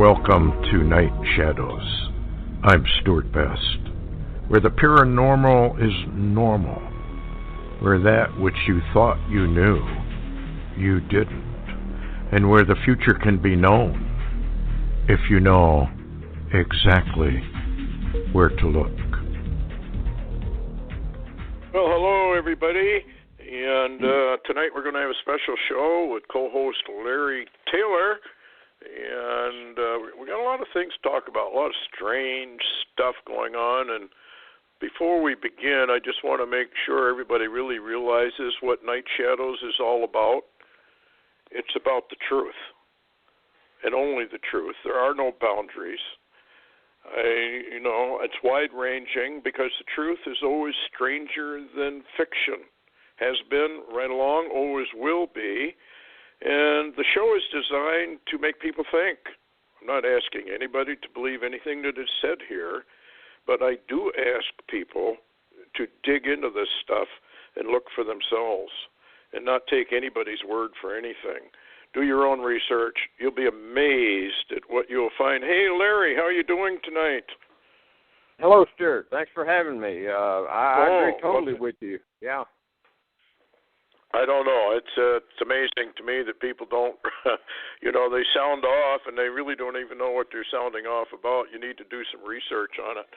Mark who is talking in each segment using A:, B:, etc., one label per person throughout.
A: Welcome to Night Shadows. I'm Stewart Best, where the paranormal is normal, where that which you thought you knew, you didn't, and where the future can be known if you know exactly where to look.
B: Well, hello, everybody, and tonight we're going to have a special show with co-host Larry Taylor. And we got a lot of things to talk about, a lot of strange stuff going on. And before we begin, I just want to make sure everybody really realizes what Night Shadows is all about. It's about the truth, and only the truth. There are no boundaries. It's wide-ranging because the truth is always stranger than fiction. Has been right along, always will be. And the show is designed to make people think. I'm not asking anybody to believe anything that is said here, but I do ask people to dig into this stuff and look for themselves and not take anybody's word for anything. Do your own research. You'll be amazed at what you'll find. Hey, Larry, how are you doing tonight?
C: Hello, Stewart. Thanks for having me. I agree totally with you. Yeah.
B: I don't know. It's amazing to me that people don't, they sound off and they really don't even know what they're sounding off about. You need to do some research on it.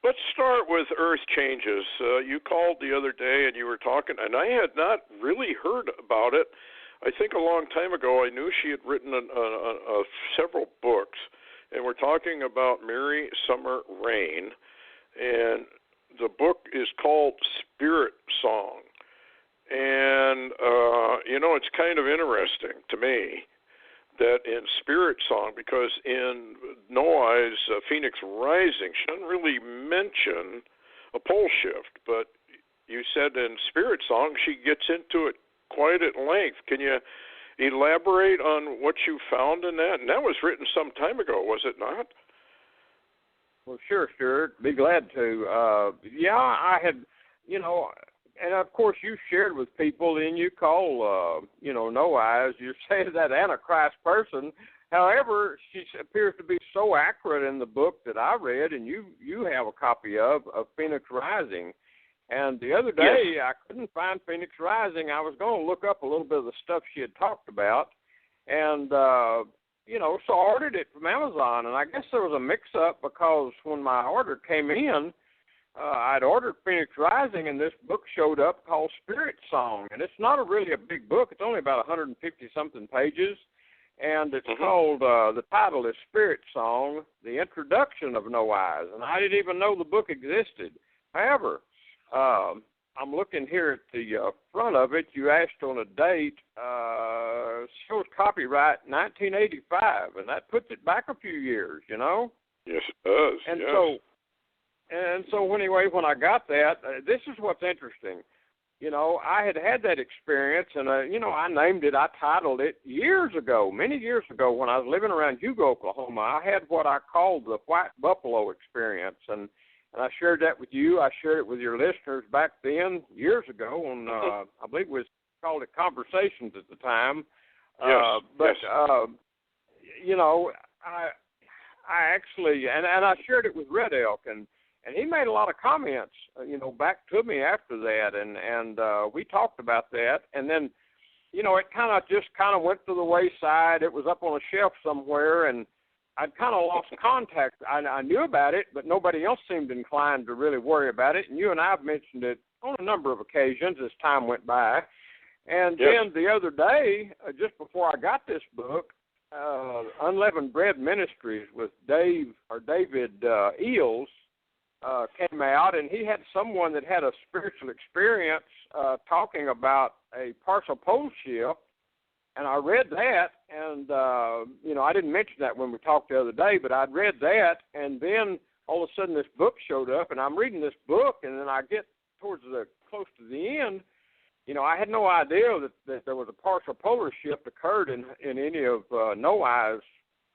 B: Let's start with Earth changes. You called the other day and you were talking, and I had not really heard about it. I think a long time ago I knew she had written several books, and we're talking about Merry Summer Rain, and the book is called Spirit Song. And, it's kind of interesting to me that in Spirit Song, because in Noah's Phoenix Rising, she doesn't really mention a pole shift, but you said in Spirit Song she gets into it quite at length. Can you elaborate on what you found in that? And that was written some time ago, was it not?
C: Well, sure, Stuart. Be glad to. I had, and of course you shared with people, and you call, No Eyes, you say that Antichrist person. However, she appears to be so accurate in the book that I read, and you have a copy of Phoenix Rising. And the other day, yes, I couldn't find Phoenix Rising. I was going to look up a little bit of the stuff she had talked about, and, so I ordered it from Amazon. And I guess there was a mix-up because when my order came in, I'd ordered Phoenix Rising, and this book showed up called Spirit Song. And it's not really a big book. It's only about 150-something pages. And it's called, the title is Spirit Song, The Introduction of No Eyes. And I didn't even know the book existed. However, I'm looking here at the front of it. You asked on a date. Shows copyright 1985, and that puts it back a few years,
B: Yes, it does.
C: And
B: yes.
C: so anyway, when I got that, this is what's interesting. I had that experience, and, I named it, I titled it many years ago, when I was living around Hugo, Oklahoma. I had what I called the White Buffalo experience, and I shared that with you. I shared it with your listeners back then, years ago, on, I believe it was called it Conversations at the time.
B: Yes.
C: I actually, and I shared it with Red Elk, and he made a lot of comments, back to me after that, and we talked about that, and then, it kind of went to the wayside. It was up on a shelf somewhere, and I'd kind of lost contact. I knew about it, but nobody else seemed inclined to really worry about it, and you and I have mentioned it on a number of occasions as time went by, and then the other day, just before I got this book, Unleavened Bread Ministries with David Eels, came out, and he had someone that had a spiritual experience talking about a partial pole shift, and I read that, and, I didn't mention that when we talked the other day, but I'd read that, and then all of a sudden this book showed up, and I'm reading this book, and then I get close to the end, I had no idea that there was a partial polar shift occurred in any of No Eyes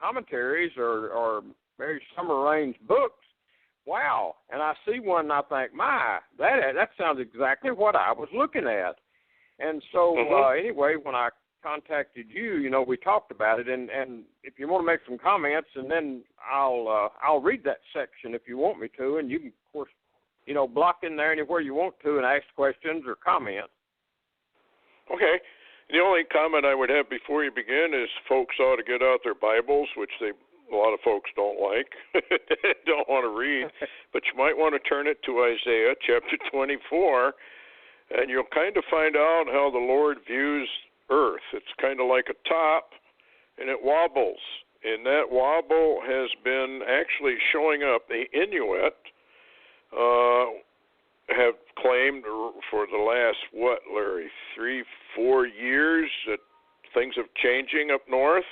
C: commentaries or Mary Summer Rain's books. Wow. And I see one and I think, that sounds exactly what I was looking at. And so anyway, when I contacted you, we talked about it, and if you want to make some comments, and then I'll read that section if you want me to, and you can, of course, block in there anywhere you want to and ask questions or comments.
B: Okay. The only comment I would have before you begin is folks ought to get out their Bibles, which a lot of folks don't like, don't want to read, but you might want to turn it to Isaiah chapter 24, and you'll kind of find out how the Lord views Earth. It's kind of like a top, and it wobbles, and that wobble has been actually showing up. The Inuit have claimed for the last, Larry, 3-4 years that things are changing up north,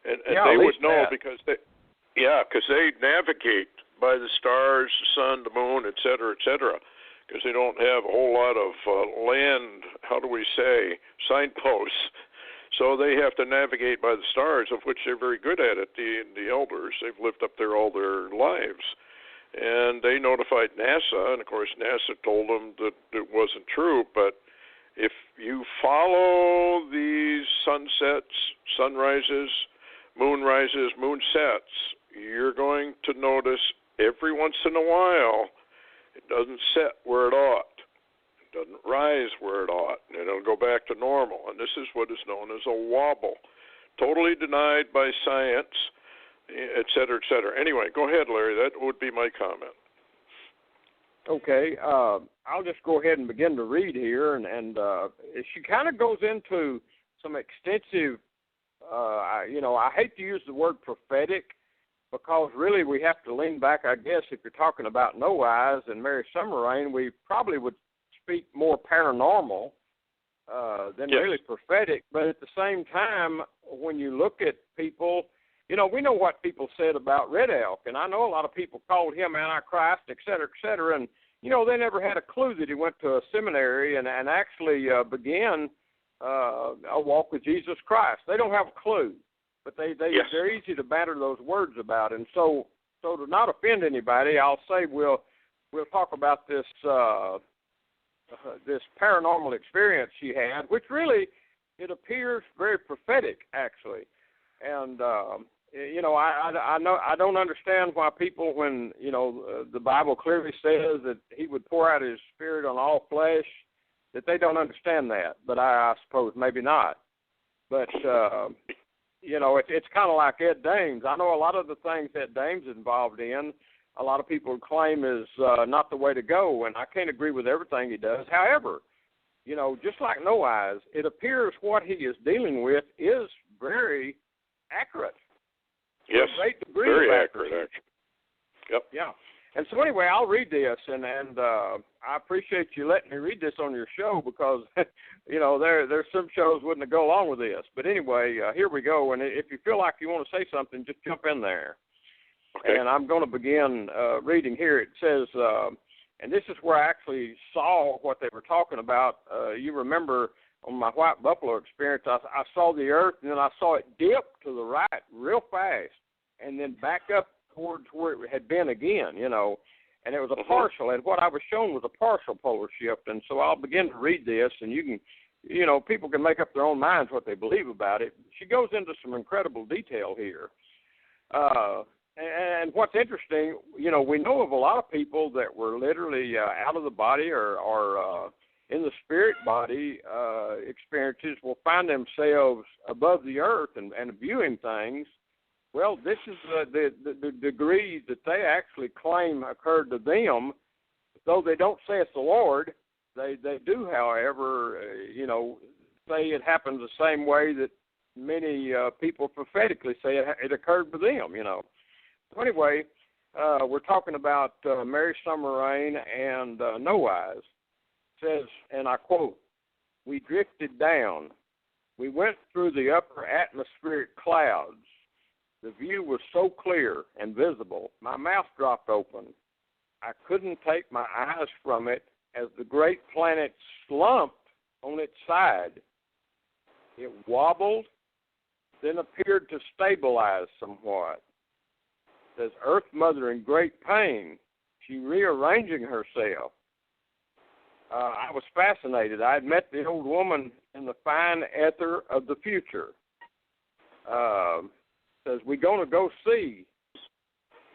B: and they would know because they navigate by the stars, the sun, the moon, et cetera, because they don't have a whole lot of land, signposts. So they have to navigate by the stars, of which they're very good at it, the elders. They've lived up there all their lives. And they notified NASA, and of course NASA told them that it wasn't true, but if you follow these sunsets, sunrises, moonrises, moonsets, you're going to notice every once in a while it doesn't set where it ought. It doesn't rise where it ought, and it'll go back to normal. And this is what is known as a wobble. Totally denied by science, et cetera, et cetera. Anyway, go ahead, Larry. That would be my comment.
C: Okay. I'll just go ahead and begin to read here. And she kind of goes into some extensive, I hate to use the word prophetic, because really we have to lean back, I guess, if you're talking about No Eyes and Mary Summer Rain, we probably would speak more paranormal than really prophetic. But at the same time, when you look at people, we know what people said about Red Elk, and I know a lot of people called him Antichrist, et cetera, and, they never had a clue that he went to a seminary and actually began a walk with Jesus Christ. They don't have a clue. But they're easy to batter those words about, and so to not offend anybody, I'll say we'll talk about this this paranormal experience she had, which really it appears very prophetic, actually. And I know I don't understand why people, when the Bible clearly says that He would pour out His Spirit on all flesh, that they don't understand that. But I suppose maybe not. But it's kind of like Ed Dames. I know a lot of the things Ed Dames is involved in, a lot of people claim is not the way to go, and I can't agree with everything he does. However, just like No Eyes, it appears what he is dealing with is very accurate.
B: Yes,
C: to a great degree
B: very
C: of
B: accurate, actually. Yep.
C: Yeah. And so anyway, I'll read this, and I appreciate you letting me read this on your show, because, there's some shows wouldn't go along with this. But anyway, here we go. And if you feel like you want to say something, just jump in there. Okay. And I'm going to begin reading here. It says, and this is where I actually saw what they were talking about. You remember on my White Buffalo experience, I saw the earth, and then I saw it dip to the right real fast, and then back up towards where it had been again, and it was a partial, and what I was shown was a partial polar shift. And so I'll begin to read this, and you can, people can make up their own minds what they believe about it. She goes into some incredible detail here. And what's interesting, we know of a lot of people that were literally out of the body or in the spirit body experiences will find themselves above the earth and viewing things. Well, this is the degree that they actually claim occurred to them. Though they don't say it's the Lord, they do, however, say it happens the same way that many people prophetically say it occurred for them, So anyway, we're talking about Mary Summer Rain and No Eyes. It says, and I quote, "We drifted down. We went through the upper atmospheric clouds. The view was so clear and visible, my mouth dropped open. I couldn't take my eyes from it as the great planet slumped on its side. It wobbled, then appeared to stabilize somewhat. Says Earth Mother in great pain, she rearranging herself. I was fascinated. I had met the old woman in the fine ether of the future. Says, we're going to go see.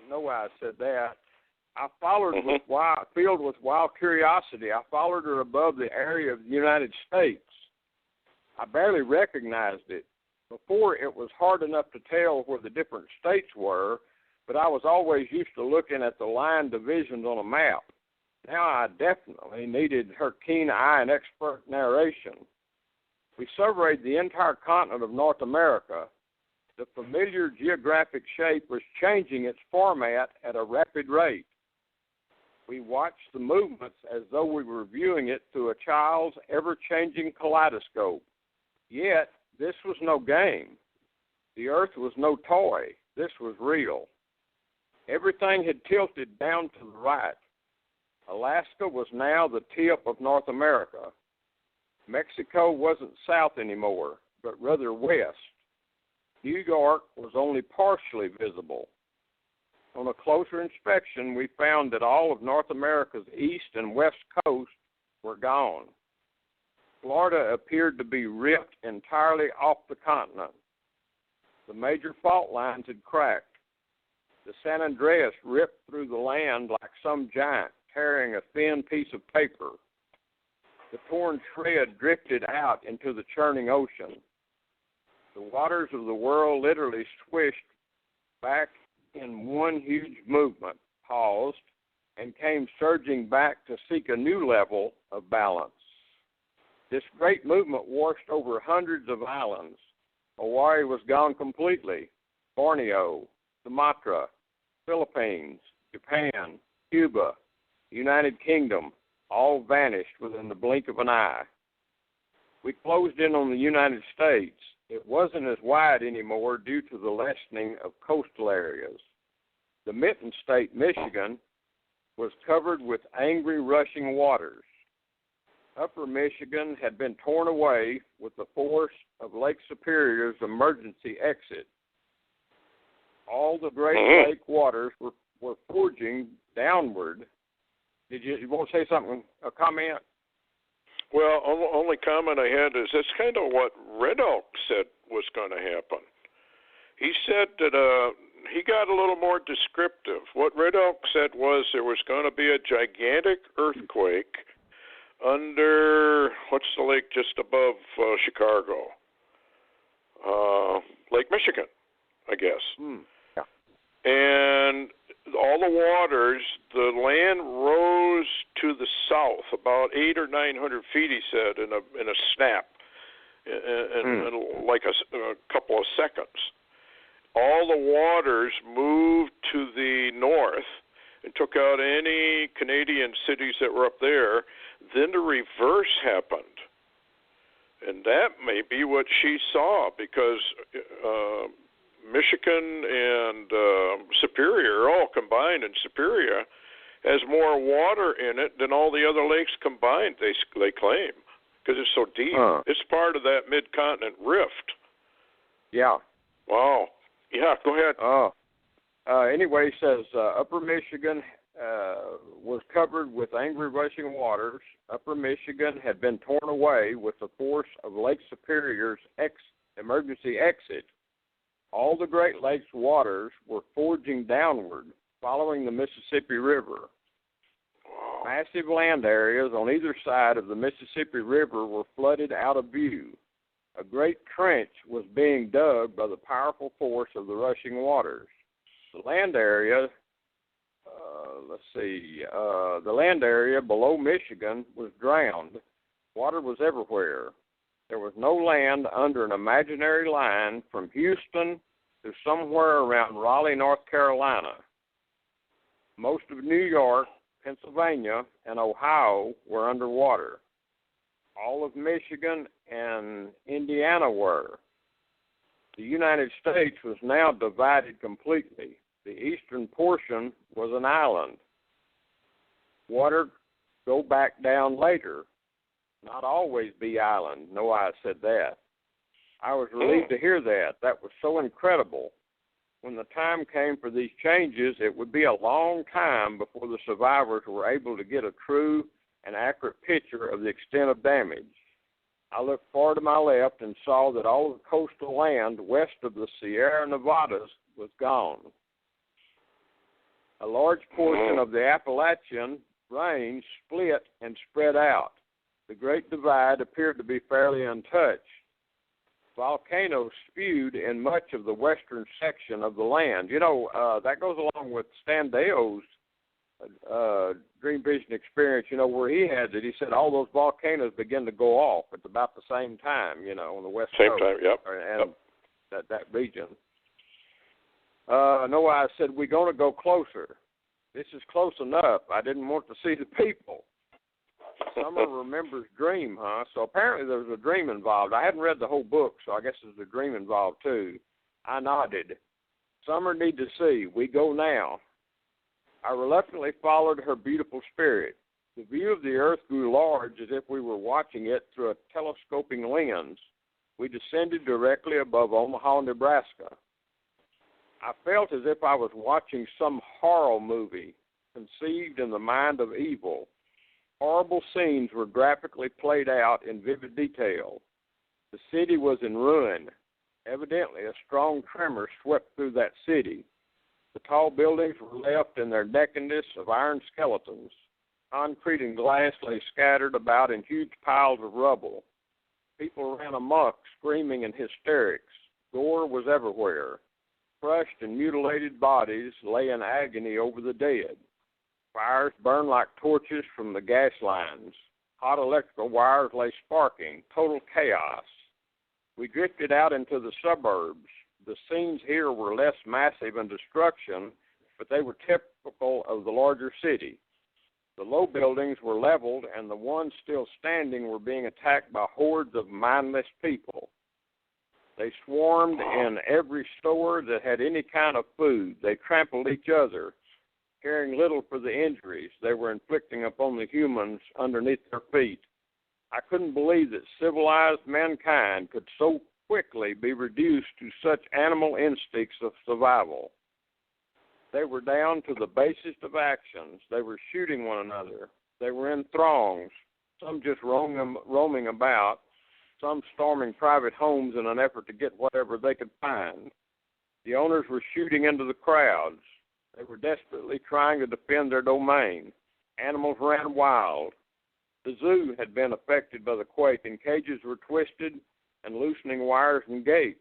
C: No way I said that. I followed filled with wild curiosity. I followed her above the area of the United States. I barely recognized it. Before, it was hard enough to tell where the different states were, but I was always used to looking at the line divisions on a map. Now I definitely needed her keen eye and expert narration. We surveyed the entire continent of North America. The familiar geographic shape was changing its format at a rapid rate. We watched the movements as though we were viewing it through a child's ever-changing kaleidoscope. Yet, this was no game. The Earth was no toy. This was real. Everything had tilted down to the right. Alaska was now the tip of North America. Mexico wasn't south anymore, but rather west. New York was only partially visible. On a closer inspection, we found that all of North America's east and west coast were gone. Florida appeared to be ripped entirely off the continent. The major fault lines had cracked. The San Andreas ripped through the land like some giant tearing a thin piece of paper. The torn shred drifted out into the churning ocean. The waters of the world literally swished back in one huge movement, paused, and came surging back to seek a new level of balance. This great movement washed over hundreds of islands. Hawaii was gone completely. Borneo, Sumatra, Philippines, Japan, Cuba, United Kingdom, all vanished within the blink of an eye. We closed in on the United States. It wasn't as wide anymore due to the lessening of coastal areas. The mitten state, Michigan, was covered with angry rushing waters. Upper Michigan had been torn away with the force of Lake Superior's emergency exit. All the Great Lake waters were forging downward. Did you want to say something, a comment?
B: Well, only comment I had is that's kind of what Red Elk said was going to happen. He said that he got a little more descriptive. What Red Elk said was there was going to be a gigantic earthquake under, what's the lake just above Chicago? Lake Michigan, I guess.
C: Yeah.
B: And all the waters, the land rose to the south about 800 or 900 feet, he said, in a snap, in like a couple of seconds. All the waters moved to the north and took out any Canadian cities that were up there. Then the reverse happened. And that may be what she saw, because Michigan and Superior, all combined, and Superior has more water in it than all the other lakes combined, they claim, because it's so deep. It's part of that Midcontinent Rift.
C: Yeah.
B: Wow. Yeah, go ahead.
C: Anyway, he says Upper Michigan was covered with angry rushing waters. Upper Michigan had been torn away with the force of Lake Superior's emergency exit. All the Great Lakes waters were forging downward, following the Mississippi River.
B: Wow.
C: Massive land areas on either side of the Mississippi River were flooded out of view. A great trench was being dug by the powerful force of the rushing waters. The land area, the land area below Michigan was drowned. Water was everywhere. There was no land under an imaginary line from Houston to somewhere around Raleigh, North Carolina. Most of New York, Pennsylvania, and Ohio were underwater. All of Michigan and Indiana were. The United States was now divided completely. The eastern portion was an island. Water go back down later. Not always be island. No, I said that. I was relieved to hear that. That was so incredible. When the time came for these changes, it would be a long time before the survivors were able to get a true an accurate picture of the extent of damage. I looked far to my left and saw that all of the coastal land west of the Sierra Nevadas was gone. A large portion of the Appalachian range split and spread out. The Great Divide appeared to be fairly untouched. Volcanoes spewed in much of the western section of the land. You know, that goes along with Stan Deo's dream vision experience, you know, where he had it. He said all those volcanoes begin to go off at about the same time, you know, on the west coast.
B: Same time, yep.
C: And that region. Noah said, we're going to go closer. This is close enough. I didn't want to see the people. Summer remembers dream, huh? So apparently there was a dream involved. I hadn't read the whole book, so I guess there's a dream involved too. I nodded. Summer need to see. We go now. I reluctantly followed her beautiful spirit. The view of the earth grew large as if we were watching it through a telescoping lens. We descended directly above Omaha, Nebraska. I felt as if I was watching some horror movie conceived in the mind of evil. Horrible scenes were graphically played out in vivid detail. The city was in ruin. Evidently, a strong tremor swept through that city. The tall buildings were left in their nakedness of iron skeletons. Concrete and glass lay scattered about in huge piles of rubble. People ran amok, screaming in hysterics. Gore was everywhere. Crushed and mutilated bodies lay in agony over the dead. Fires burned like torches from the gas lines. Hot electrical wires lay sparking. Total chaos. We drifted out into the suburbs. The scenes here were less massive in destruction, but they were typical of the larger city. The low buildings were leveled, and the ones still standing were being attacked by hordes of mindless people. They swarmed in every store that had any kind of food. They trampled each other, caring little for the injuries they were inflicting upon the humans underneath their feet. I couldn't believe that civilized mankind could so quickly be reduced to such animal instincts of survival. They were down to the basest of actions. They were shooting one another. They were in throngs, some just roaming about, some storming private homes in an effort to get whatever they could find. The owners were shooting into the crowds. They were desperately trying to defend their domain. Animals ran wild. The zoo had been affected by the quake, and cages were twisted and loosening wires and gates.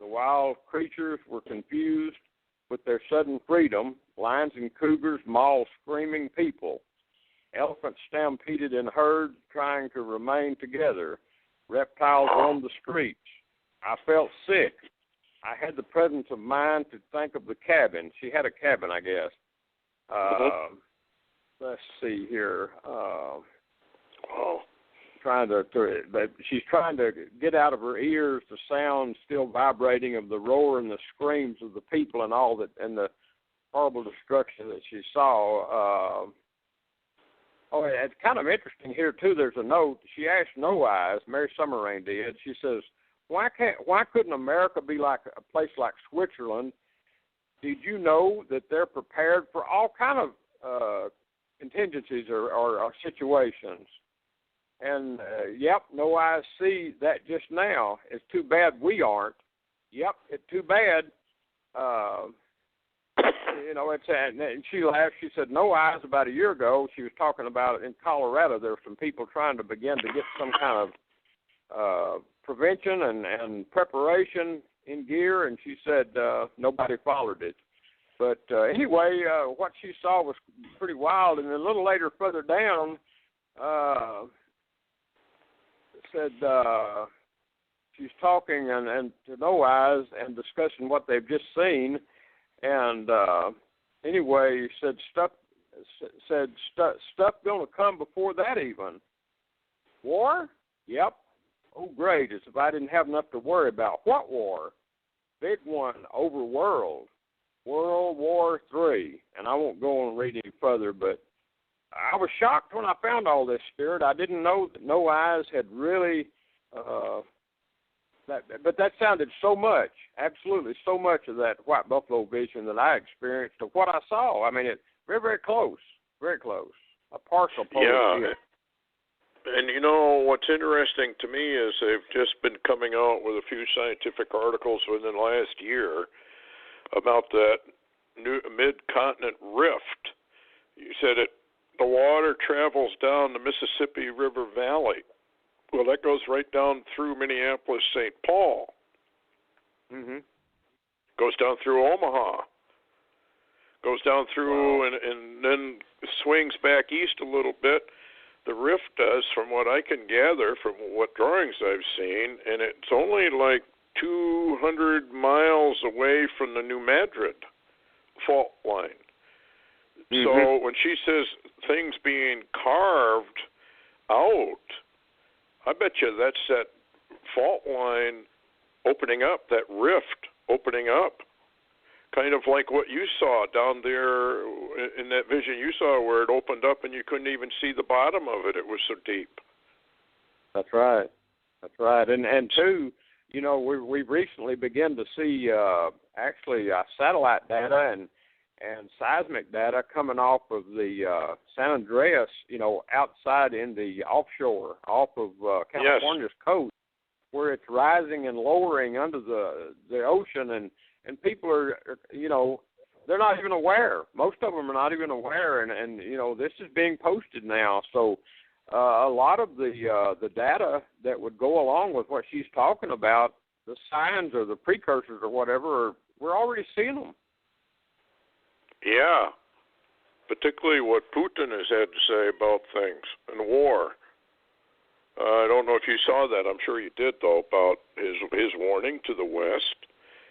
C: The wild creatures were confused with their sudden freedom. Lions and cougars mauled screaming people. Elephants stampeded in herds, trying to remain together. Reptiles roamed the streets. I felt sick. I had the presence of mind to think of the cabin. She had a cabin, I guess. Let's see here. She's trying to get out of her ears the sound still vibrating of the roar and the screams of the people and all that, and the horrible destruction that she saw. It's kind of interesting here too. There's a note. She asked No Eyes, Mary Summerrain did. She says, "Why couldn't America be like a place like Switzerland? Did you know that they're prepared for all kind of contingencies or situations?" And, No Eyes see that just now. It's too bad we aren't. Yep, it's too bad. And she laughed. She said, No Eyes, about a year ago, she was talking about it in Colorado. There were some people trying to begin to get some kind of prevention and preparation in gear, and she said nobody followed it. But anyway, what she saw was pretty wild. And then a little later, further down, said she's talking and to No Eyes and discussing what they've just seen, and anyway, said stuff going to come before that even. War? Yep. Oh, great! As if I didn't have enough to worry about. What war? Big one over World War III. And I won't go on and read any further, but I was shocked when I found all this, Stewart. I didn't know that No Eyes had really, but that sounded so much, absolutely so much of that white buffalo vision that I experienced of what I saw. I mean, it very, very close, very close. a partial polar
B: Yeah.
C: shift.
B: And you know what's interesting to me is they've just been coming out with a few scientific articles within the last year about that new Midcontinent Rift. You said the water travels down the Mississippi River Valley. Well, that goes right down through Minneapolis, St. Paul.
C: Mhm.
B: Goes down through Omaha. Goes down through and then swings back east a little bit. The rift does, from what I can gather from what drawings I've seen, and it's only like 200 miles away from the New Madrid fault line. Mm-hmm. So when she says things being carved out, I bet you that's that fault line opening up, that rift opening up. Kind of like what you saw down there in that vision you saw where it opened up and you couldn't even see the bottom of it. It was so deep.
C: That's right. That's right. And too, you know, we've recently begun to see actually satellite data and seismic data coming off of the San Andreas, you know, outside in the offshore, off of California's coast, where it's rising and lowering under the ocean, and people are, you know, they're not even aware. Most of them are not even aware, and you know, this is being posted now. So a lot of the data that would go along with what she's talking about, the signs or the precursors or whatever, we're already seeing them.
B: Yeah, particularly what Putin has had to say about things and war. I don't know if you saw that. I'm sure you did, though, about his warning to the West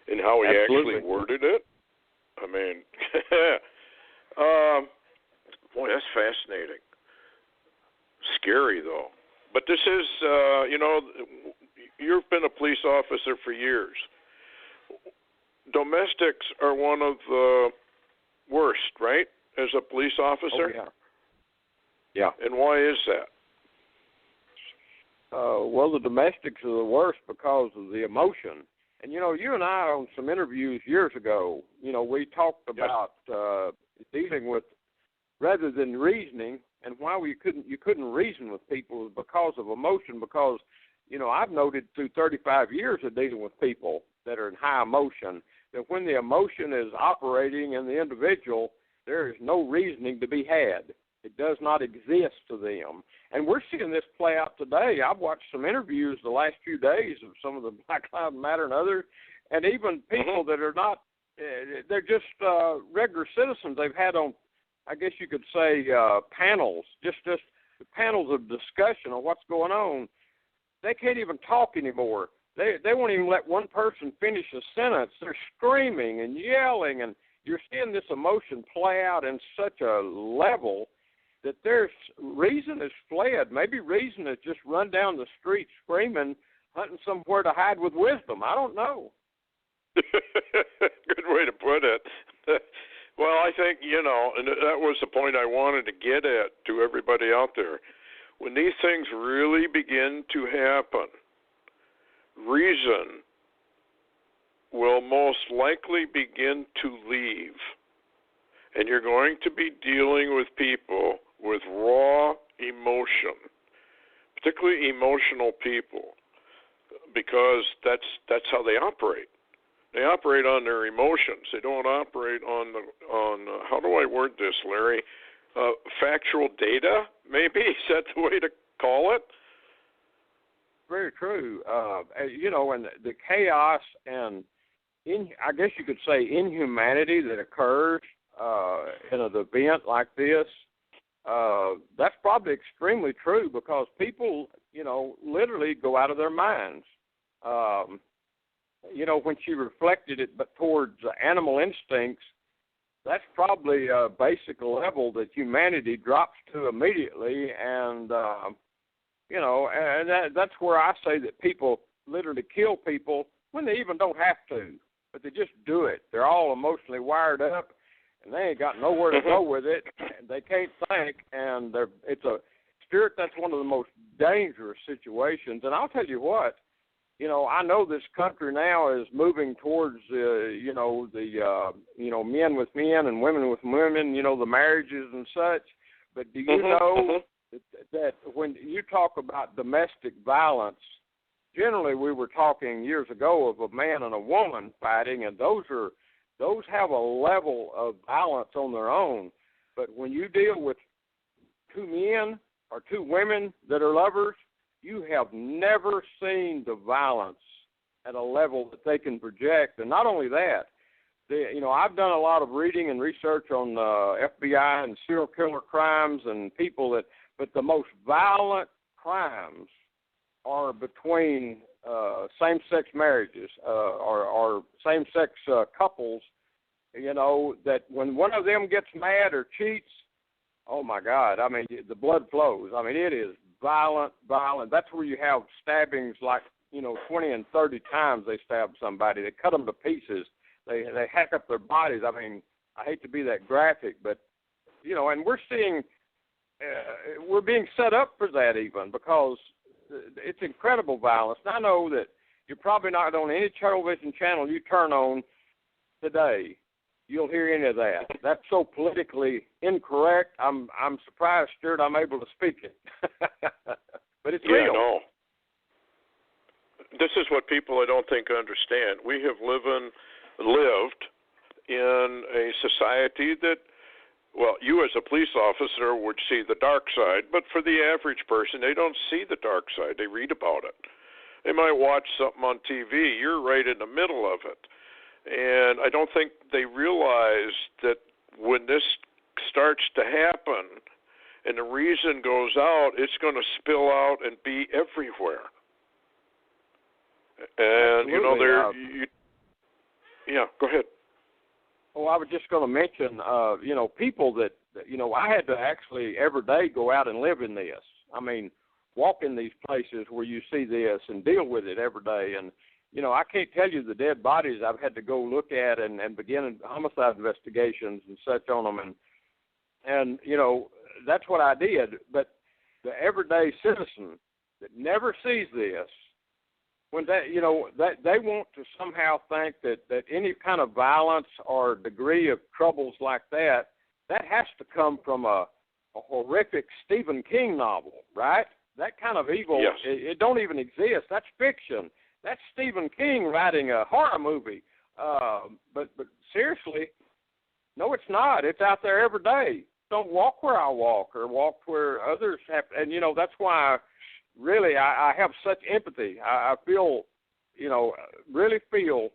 B: and how he
C: Absolutely.
B: actually worded it. I mean, boy, that's fascinating. Scary, though. But this is, you know, you've been a police officer for years. Domestics are one of the worst, right, as a police officer?
C: Oh, yeah. Yeah.
B: And why is that?
C: Well, the domestics are the worst because of the emotion. And, you know, you and I on some interviews years ago, you know, we talked about dealing with, rather than reasoning, and why you couldn't reason with people because of emotion, because, you know, I've noted through 35 years of dealing with people that are in high emotion, that when the emotion is operating in the individual, there is no reasoning to be had. It does not exist to them. And we're seeing this play out today. I've watched some interviews the last few days of some of the Black Lives Matter and others, and even people that are not, they're just regular citizens. They've had on, I guess you could say, panels, just panels of discussion on what's going on. They can't even talk anymore. They won't even let one person finish a sentence. They're screaming and yelling, and you're seeing this emotion play out in such a level that there's reason is fled. Maybe reason is just run down the street screaming, hunting somewhere to hide with wisdom. I don't know.
B: Good way to put it. Well, I think, you know, and that was the point I wanted to get at to everybody out there. When these things really begin to happen, reason will most likely begin to leave. And you're going to be dealing with people with raw emotion, particularly emotional people, because that's how they operate. They operate on their emotions. They don't operate on how do I word this, Larry? Factual data, maybe? Is that the way to call it?
C: Very true. You know, and the chaos and, I guess you could say, inhumanity that occurs in an event like this, that's probably extremely true because people, you know, literally go out of their minds. You know, when she reflected it but towards animal instincts, that's probably a basic level that humanity drops to immediately. And, you know, and that's where I say that people literally kill people when they even don't have to, but they just do it. They're all emotionally wired up, and they ain't got nowhere to go with it, and they can't think, and Stewart, that's one of the most dangerous situations. And I'll tell you what, you know, I know this country now is moving towards, you know, men with men and women with women, you know, the marriages and such, But do you know that when you talk about domestic violence, generally we were talking years ago of a man and a woman fighting, and those have a level of violence on their own. But when you deal with two men or two women that are lovers, you have never seen the violence at a level that they can project. And not only that, I've done a lot of reading and research on FBI and serial killer crimes and people but the most violent crimes are between same-sex marriages or same-sex couples, that when one of them gets mad or cheats, oh, my God, I mean, the blood flows. I mean, it is violent. That's where you have stabbings like, 20 and 30 times they stab somebody. They cut them to pieces. They hack up their bodies. I mean, I hate to be that graphic, but, and we're seeing, we're being set up for that even because it's incredible violence. And I know that you're probably not on any television channel you turn on today, you'll hear any of that. That's so politically incorrect. I'm surprised, Stewart, I'm able to speak it. But it's real.
B: Yeah, no. This is what people I don't think understand. We have lived in a society that, well, you as a police officer would see the dark side, but for the average person, they don't see the dark side. They read about it. They might watch something on TV. You're right in the middle of it. And I don't think they realize that when this starts to happen and the reason goes out, it's going to spill out and be everywhere. And, yeah, go ahead.
C: Oh, I was just going to mention, people that, I had to actually every day go out and live in this. I mean, walk in these places where you see this and deal with it every day. And, I can't tell you the dead bodies I've had to go look at and begin homicide investigations and such on them. And that's what I did. But the everyday citizen that never sees this, when that they want to somehow think that any kind of violence or degree of troubles like that has to come from a horrific Stephen King novel, right? That kind of evil,
B: yes.
C: It don't even exist. That's fiction. That's Stephen King writing a horror movie. But seriously, no, it's not. It's out there every day. Don't walk where I walk or walk where others have. And, that's why really I have such empathy. I feel, really feel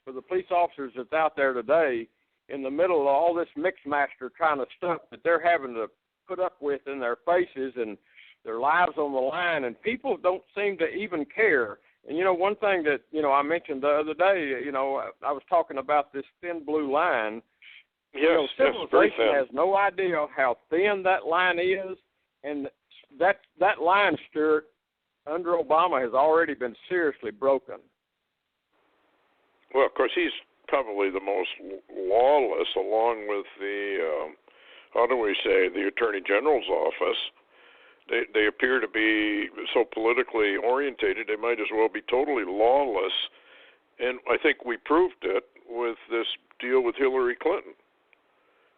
C: for the police officers that's out there today in the middle of all this mixmaster kind of stuff that they're having to put up with in their faces and their lives on the line, and people don't seem to even care. And, one thing that, I mentioned the other day, I was talking about this thin blue line.
B: Yes,
C: civilization has no idea how thin that line is, and that line, Stewart, under Obama has already been seriously broken.
B: Well, of course, he's probably the most lawless, along with the, the Attorney General's office. They appear to be so politically orientated, they might as well be totally lawless. And I think we proved it with this deal with Hillary Clinton.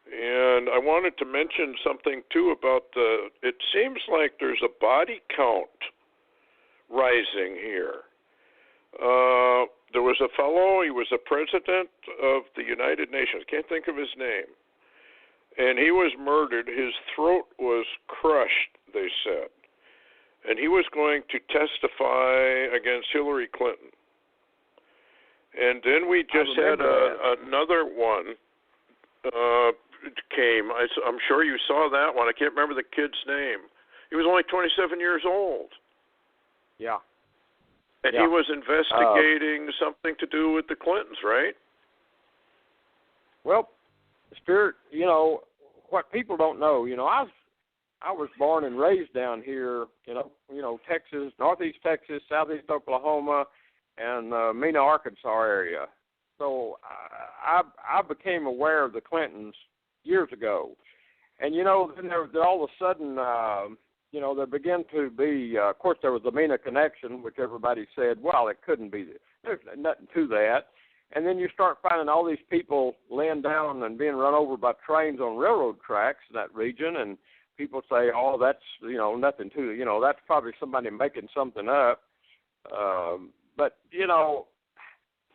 B: And I wanted to mention something, too, about it seems like there's a body count rising here. There was a fellow, he was a president of the United Nations, can't think of his name, and he was murdered. His throat was crushed, they said, and he was going to testify against Hillary Clinton. And then we just had another one came. I'm sure you saw that one. I can't remember the kid's name. He was only 27 years old.
C: Yeah.
B: And he was investigating something to do with the Clintons, right?
C: Well, Stewart, what people don't know, I was born and raised down here, Texas, northeast Texas, southeast Oklahoma, and Mena, Arkansas area. So I became aware of the Clintons years ago. And, then there all of a sudden, there began to be, of course, there was the Mena connection, which everybody said, well, it couldn't be. There's nothing to that. And then you start finding all these people laying down and being run over by trains on railroad tracks in that region. And people say, oh, that's, nothing to it. That's probably somebody making something up. But,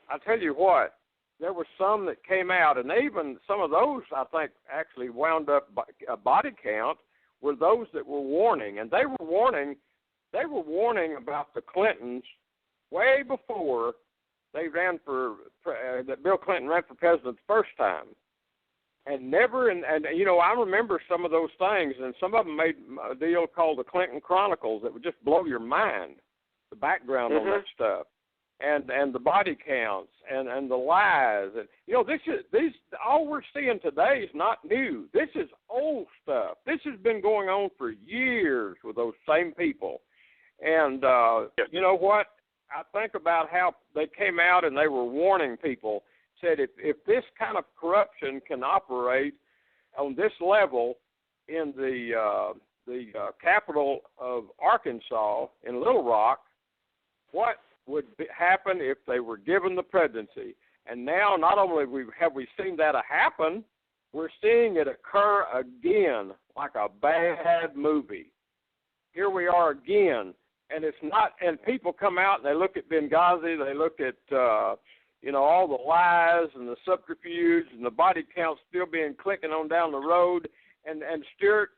C: I tell you what, there were some that came out, and even some of those, I think, actually wound up a body count were those that were warning. And they were warning about the Clintons way before they ran that Bill Clinton ran for president the first time. And I remember some of those things, and some of them made a deal called the Clinton Chronicles that would just blow your mind, the background on that stuff, and the body counts and the lies, and these all we're seeing today is not new. This is old stuff. This has been going on for years with those same people, and you know what? I think about how they came out and they were warning people. Said if this kind of corruption can operate on this level in the capital of Arkansas in Little Rock, what would happen if they were given the presidency? And now not only have we seen that happen, we're seeing it occur again like a bad movie. Here we are again, and it's not. And people come out and they look at Benghazi, they look at all the lies and the subterfuge and the body count still being clicking on down the road. And Stewart,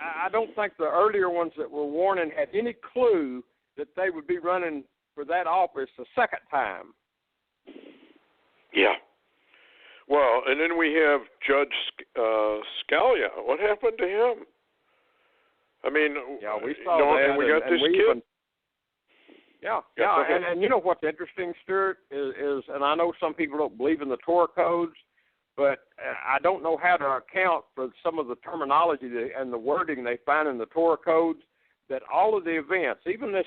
C: I don't think the earlier ones that were warning had any clue that they would be running for that office a second time.
B: Yeah. Well, and then we have Judge Scalia. What happened to him? I mean,
C: yeah, we saw that.
B: And we got this kid.
C: Yeah. And you know what's interesting, Stewart, is, and I know some people don't believe in the Torah codes, but I don't know how to account for some of the terminology and the wording they find in the Torah codes, that all of the events, even this,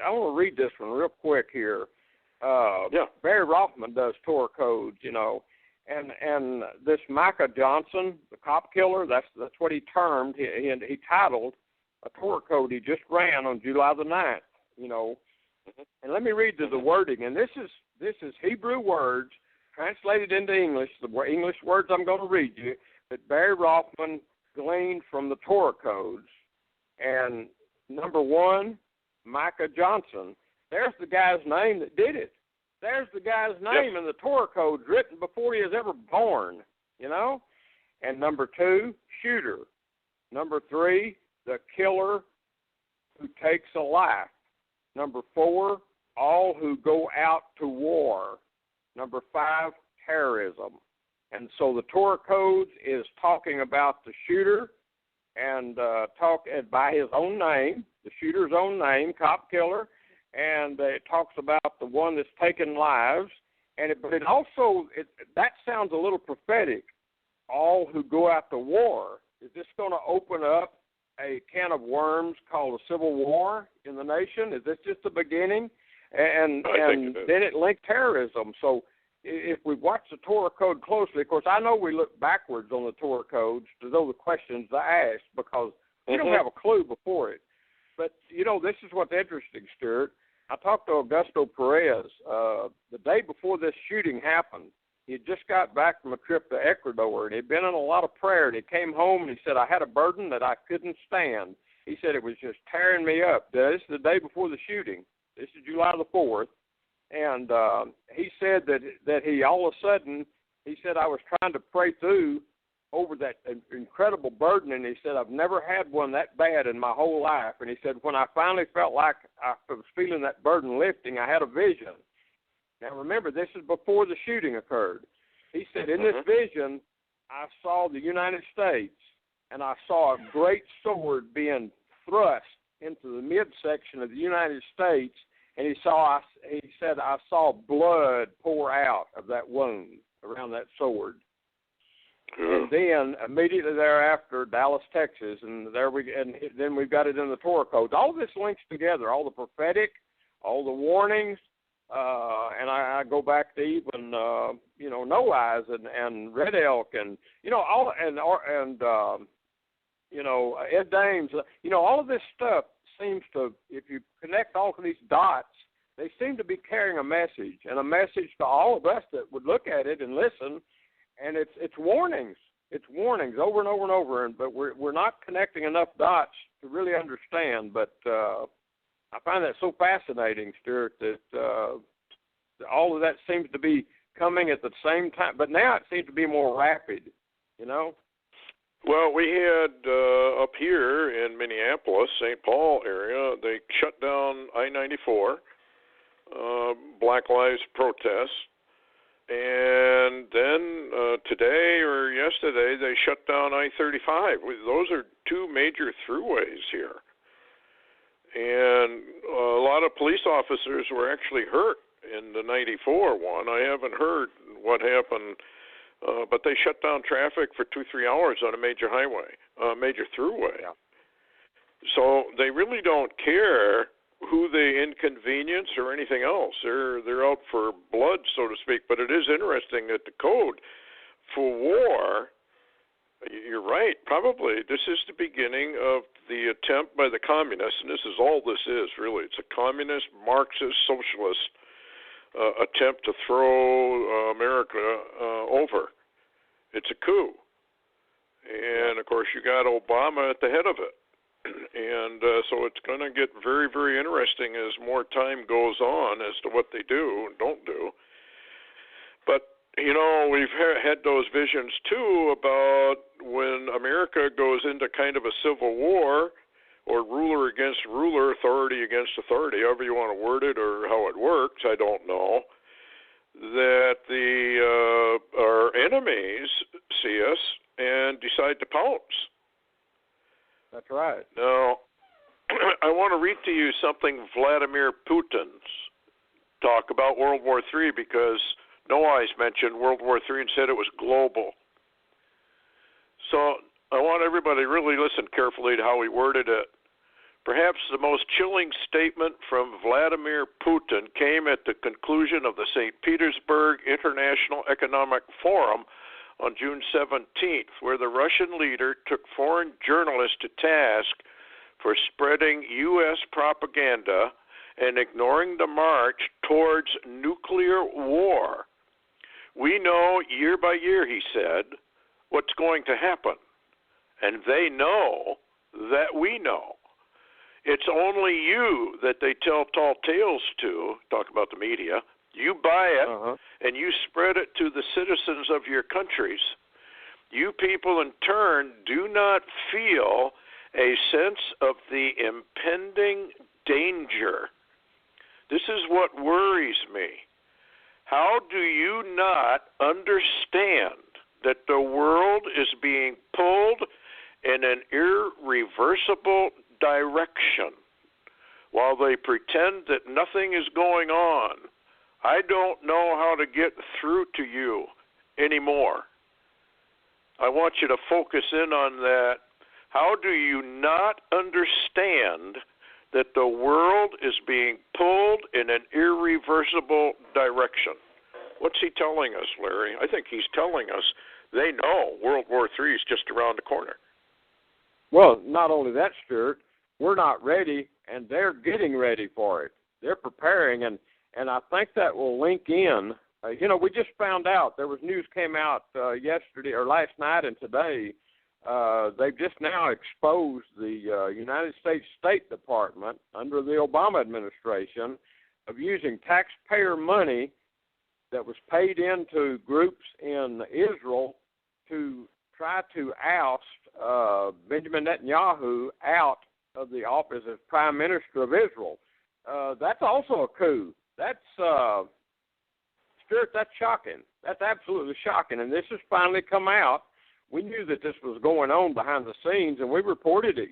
C: I want to read this one real quick here. Barry Rothman does Torah codes, and this Micah Johnson, the cop killer, that's what he termed, he titled a Torah code he just ran on July the 9th. And let me read the wording. And this is Hebrew words translated into English, the English words I'm going to read you, that Barry Rothman gleaned from the Torah codes. And number one, Micah Johnson. There's the guy's name that did it. There's the guy's name in the Torah codes written before he was ever born, And number two, shooter. Number three, the killer who takes a life. Number four, all who go out to war. Number five, terrorism. And so the Torah codes is talking about the shooter and by his own name, the shooter's own name, cop killer, and it talks about the one that's taken lives. But it also, that sounds a little prophetic. All who go out to war. Is this going to open up a can of worms called a civil war in the nation? Is this just the beginning? And then it linked terrorism. So if we watch the Torah code closely, of course, I know we look backwards on the Torah codes to know the questions to ask because we don't have a clue before it. But, this is what's interesting, Stewart. I talked to Augusto Perez the day before this shooting happened. He had just got back from a trip to Ecuador, and he'd been in a lot of prayer, and he came home, and he said, I had a burden that I couldn't stand. He said it was just tearing me up. This is the day before the shooting. This is July the 4th. And he said that he all of a sudden, he said, I was trying to pray through over that incredible burden, and he said, I've never had one that bad in my whole life. And he said, when I finally felt like I was feeling that burden lifting, I had a vision. Now, remember, this is before the shooting occurred. He said, in this vision, I saw the United States, and I saw a great sword being thrust into the midsection of the United States, and he said, I saw blood pour out of that wound around that sword. And then immediately thereafter, Dallas, Texas, and then we've got it in the Torah codes. All of this links together, all the prophetic, all the warnings, and I go back to even No Eyes and Red Elk and Ed Dames. All of this stuff seems to, if you connect all of these dots, they seem to be carrying a message, and a message to all of us that would look at it and listen. And it's warnings. it's warnings over and over and over, but we're not connecting enough dots to really understand. But I find that so fascinating, Stewart, that all of that seems to be coming at the same time. But now it seems to be more rapid, you know?
B: Well, we had up here in Minneapolis, St. Paul area, they shut down I-94, Black Lives protests. And then today or yesterday, they shut down I-35. Those are two major throughways here. And a lot of police officers were actually hurt in the 94 one. I haven't heard what happened, but they shut down traffic for 2-3 hours on a major highway, major throughway.
C: Yeah.
B: So they really don't care who they inconvenience or anything else. They're out for blood, so to speak. But it is interesting that the code for war, you're right, probably this is the beginning of the attempt by the communists, and this is all this is, really. It's a communist, Marxist, socialist attempt to throw America over. It's a coup. And, of course, you got Obama at the head of it. And so it's going to get very, very interesting as more time goes on as to what they do and don't do. But, you know, we've had those visions, too, about when America goes into kind of a civil war or ruler against ruler, authority against authority, however you want to word it or how it works, I don't know, that our enemies see us and decide to pounce.
C: That's right.
B: Now, I want to read to you something Vladimir Putin's talk about World War III, because No Eyes mentioned World War III and said it was global. So I want everybody to really listen carefully to how he worded it. Perhaps the most chilling statement from Vladimir Putin came at the conclusion of the St. Petersburg International Economic Forum on June 17th, where the Russian leader took foreign journalists to task for spreading U.S. propaganda and ignoring the march towards nuclear war. We know year by year, he said, what's going to happen, and they know that we know. It's only you that they tell tall tales to, talk about the media. You buy it, and you spread it to the citizens of your countries. You people, in turn, do not feel a sense of the impending danger. This is what worries me. How do you not understand that the world is being pulled in an irreversible direction while they pretend that nothing is going on? I don't know how to get through to you anymore. I want you to focus in on that. How do you not understand that the world is being pulled in an irreversible direction? What's he telling us, Larry? I think he's telling us they know World War III is just around the corner.
C: Well, not only that, Stewart, we're not ready, and they're getting ready for it. They're preparing, and I think that will link in. We just found out, there was news came out yesterday or last night and today. They've just now exposed the United States State Department under the Obama administration of using taxpayer money that was paid into groups in Israel to try to oust Benjamin Netanyahu out of the office as Prime Minister of Israel. That's also a coup. That's Stewart, that's shocking. That's absolutely shocking. And this has finally come out. We knew that this was going on behind the scenes, and we reported it,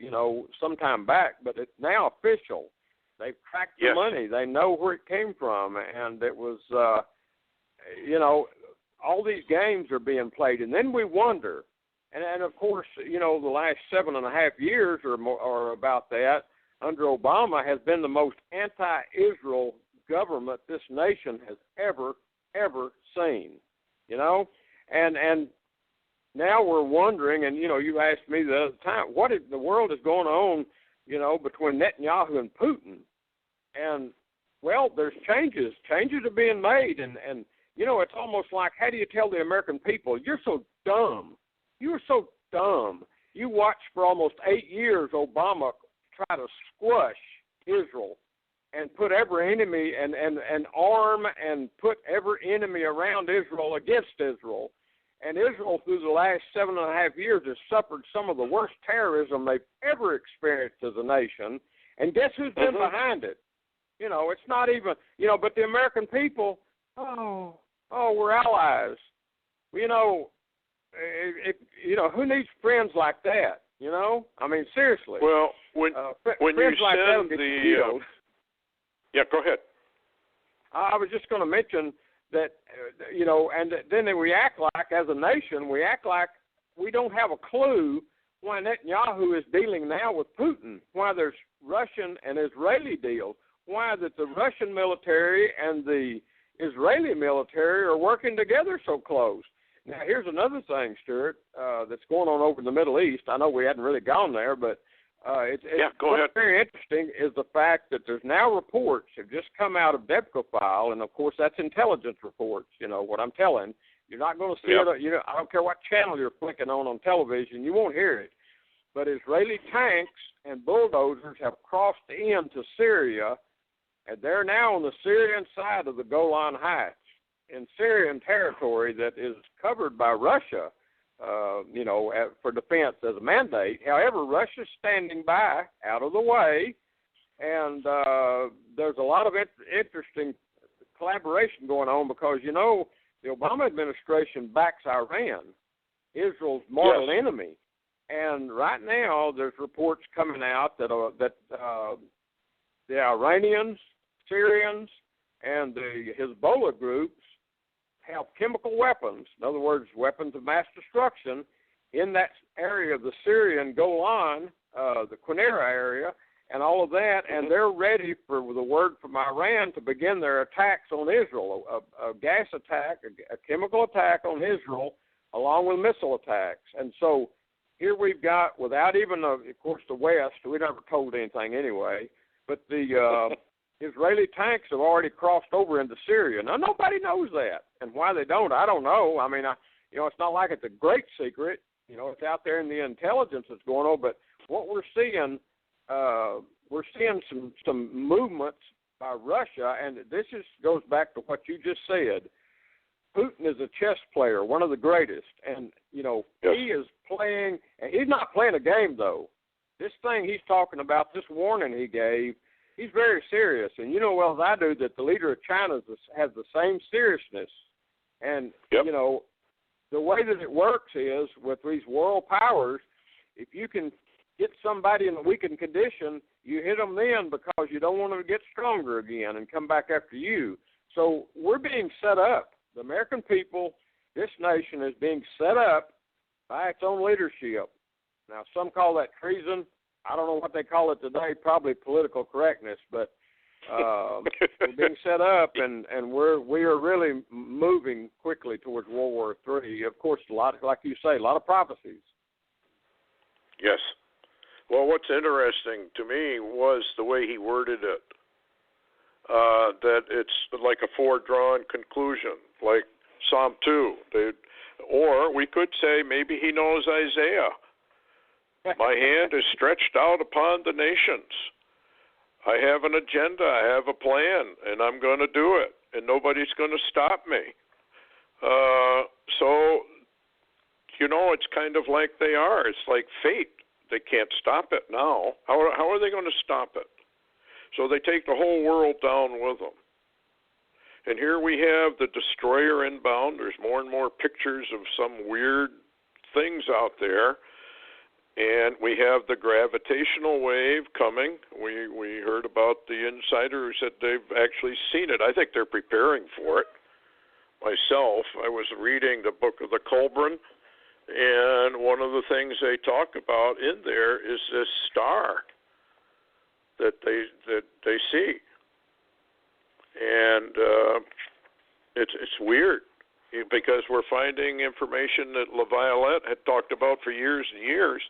C: some time back, but it's now official. They've tracked the money. They know where it came from, and it was, all these games are being played. And then we wonder, and of course, the last 7.5 years or more, or about that, under Obama has been the most anti-Israel government this nation has ever seen, and now we're wondering, and you asked me the other time, what in the world is going on, between Netanyahu and Putin? And well, there's changes are being made, and it's almost like, how do you tell the American people, you're so dumb, You were so dumb. You watched for almost 8 years Obama try to squash Israel and put every enemy and arm and put every enemy around Israel against Israel. And Israel, through the last 7.5 years, has suffered some of the worst terrorism they've ever experienced as a nation. And guess who's been behind it? You know, it's not even, you know, but the American people, we're allies. You know, who needs friends like that? You know, I mean, seriously.
B: Well, when you
C: like
B: send the, yeah, go ahead.
C: I was just going to mention that, you know, and then we act like, as a nation, we act like we don't have a clue why Netanyahu is dealing now with Putin, why there's Russian and Israeli deals, why that the Russian military and the Israeli military are working together so close. Now, here's another thing, Stewart, that's going on over in the Middle East. I know we hadn't really gone there, but what's very interesting is the fact that there's now reports have just come out of DEBCO file, and, of course, that's intelligence reports, you know, what I'm telling. You're not going to see it. You know, I don't care what channel you're flicking on television. You won't hear it. But Israeli tanks and bulldozers have crossed into Syria, and they're now on the Syrian side of the Golan Heights in Syrian territory that is covered by Russia, you know, for defense as a mandate. However, Russia's standing by, out of the way, and there's a lot of interesting collaboration going on because, you know, the Obama administration backs Iran, Israel's mortal enemy. And right now, there's reports coming out that the Iranians, Syrians, and the Hezbollah groups have chemical weapons, in other words, weapons of mass destruction, in that area of the Syrian Golan, the Quneira area, and all of that, and they're ready for the word from Iran to begin their attacks on Israel, a gas attack, a chemical attack on Israel, along with missile attacks. And so here we've got, without even, of course, the West, we never told anything anyway, but the Israeli tanks have already crossed over into Syria. Now, nobody knows that, and why they don't, I don't know. I mean, you know, it's not like it's a great secret. You know, it's out there in the intelligence that's going on, but what we're seeing some movements by Russia, and this goes back to what you just said. Putin is a chess player, one of the greatest, and, you know, he is playing, and he's not playing a game, though. This thing he's talking about, this warning he gave, he's very serious, and you know well as I do that the leader of China has the same seriousness, and, you know, the way that it works is, with these world powers, if you can get somebody in a weakened condition, you hit them then because you don't want them to get stronger again and come back after you. So we're being set up. The American people, this nation is being set up by its own leadership. Now, some call that treason. I don't know what they call it today, probably political correctness, but we're being set up, and we are really moving quickly towards World War III. Of course, a lot, like you say, a lot of prophecies.
B: Yes. Well, what's interesting to me was the way he worded it, that it's like a foredrawn conclusion, like Psalm 2. Or we could say maybe he knows Isaiah. My hand is stretched out upon the nations. I have an agenda, I have a plan, and I'm going to do it, and nobody's going to stop me. So, you know, it's kind of like they are. It's like fate. They can't stop it now. How are they going to stop it? So they take the whole world down with them. And here we have the destroyer inbound. There's more and more pictures of some weird things out there. And we have the gravitational wave coming. We heard about the insider who said they've actually seen it. I think they're preparing for it. Myself, I was reading the book of the Colburn, and one of the things they talk about in there is this star that they see. And it's weird because we're finding information that LaViolette had talked about for years and years.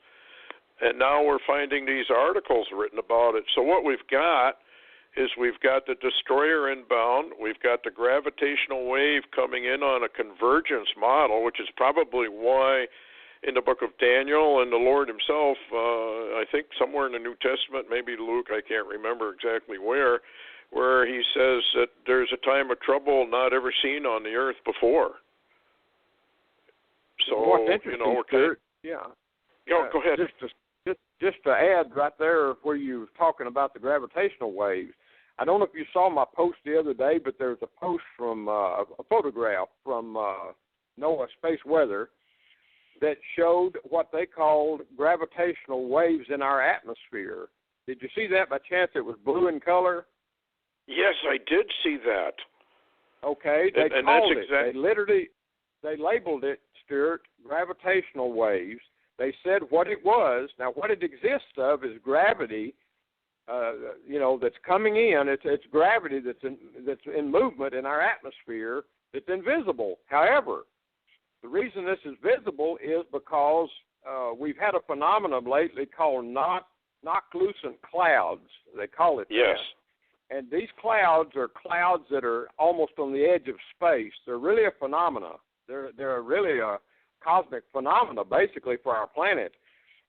B: And now we're finding these articles written about it. So what we've got is we've got the destroyer inbound. We've got the gravitational wave coming in on a convergence model, which is probably why in the book of Daniel, and the Lord himself, I think somewhere in the New Testament, maybe Luke, I can't remember exactly where he says that there's a time of trouble not ever seen on the earth before. So,
C: what's interesting,
B: we're kind of, go ahead.
C: Just to add right there where you were talking about the gravitational waves, I don't know if you saw my post the other day, but there's a post from a photograph from NOAA Space Weather that showed what they called gravitational waves in our atmosphere. Did you see that by chance? It was blue in color.
B: Yes, I did see that.
C: Okay, they
B: and
C: called
B: that's
C: it. They labeled it, Stewart, gravitational waves. They said what it was. Now, what it exists of is gravity. That's coming in. It's gravity that's in movement in our atmosphere that's invisible. However, the reason this is visible is because we've had a phenomenon lately called noctilucent clouds. They call it
B: yes.
C: that. And these clouds are clouds that are almost on the edge of space. They're really a phenomena. They're really a cosmic phenomena, basically, for our planet.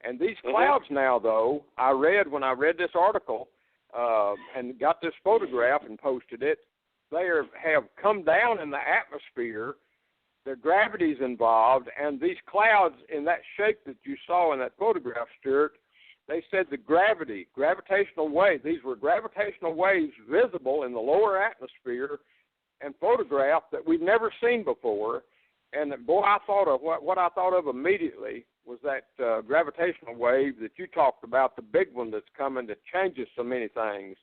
C: And these clouds now, though, when I read this article and got this photograph and posted it, they have come down in the atmosphere. The gravity's involved, and these clouds in that shape that you saw in that photograph, Stewart, they said the gravitational waves, these were gravitational waves visible in the lower atmosphere and photographed that we've never seen before. And boy, I thought of what I thought of immediately was that gravitational wave that you talked about, the big one that's coming that changes so many things.